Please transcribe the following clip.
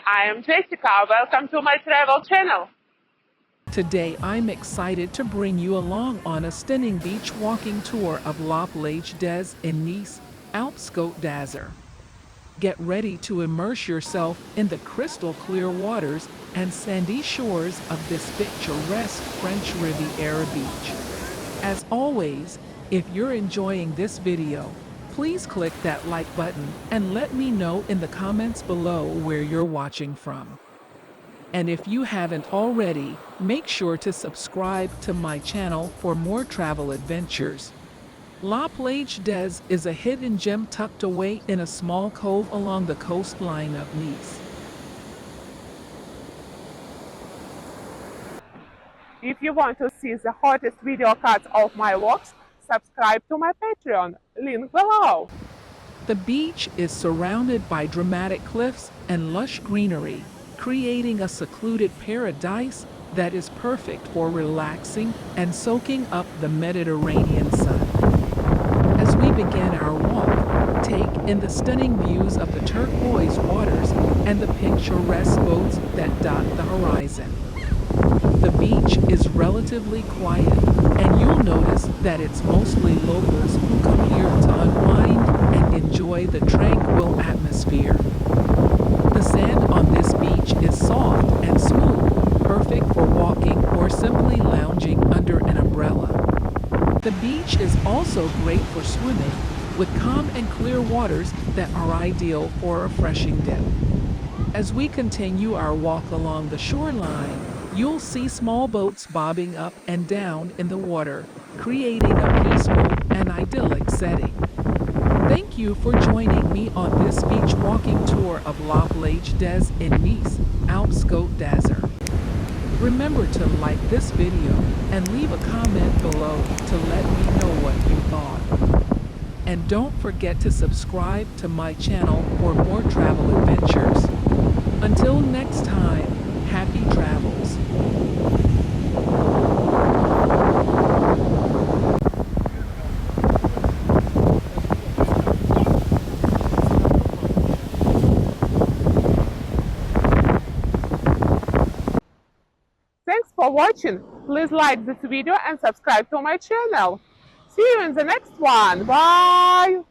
I am Jessica. Welcome to my travel channel. Today I'm excited to bring you along on a stunning beach walking tour of Plage D'Eze in Nice, Alpes-Côte d'Azur. Get ready to immerse yourself in the crystal clear waters and sandy shores of this picturesque French Riviera beach. As always, if you're enjoying this video, please click that like button and let me know in the comments below where you're watching from. And if you haven't already, make sure to subscribe to my channel for more travel adventures. Plage D'Eze is a hidden gem tucked away in a small cove along the coastline of Nice. If you want to see the hottest video cuts of my walks, subscribe to my Patreon, link below. The beach is surrounded by dramatic cliffs and lush greenery, creating a secluded paradise that is perfect for relaxing and soaking up the Mediterranean sun. As we begin our walk, take in the stunning views of the turquoise waters and the picturesque boats that dot the horizon. The beach is relatively quiet, and you'll notice that it's mostly locals who come here to unwind and enjoy the tranquil atmosphere. The sand on this beach is soft and smooth, perfect for walking or simply lounging under an umbrella. The beach is also great for swimming, with calm and clear waters that are ideal for a refreshing dip. As we continue our walk along the shoreline, you'll see small boats bobbing up and down in the water, creating a peaceful and idyllic setting. Thank you for joining me on this beach walking tour of Plage D'Eze in Nice, Alpes-Côte d'Azur. Remember to like this video and leave a comment below to let me know what you thought. And don't forget to subscribe to my channel for more travel adventures. Until next time, happy travels. Thanks for watching. Please like this video and subscribe to my channel. See you in the next one. Bye!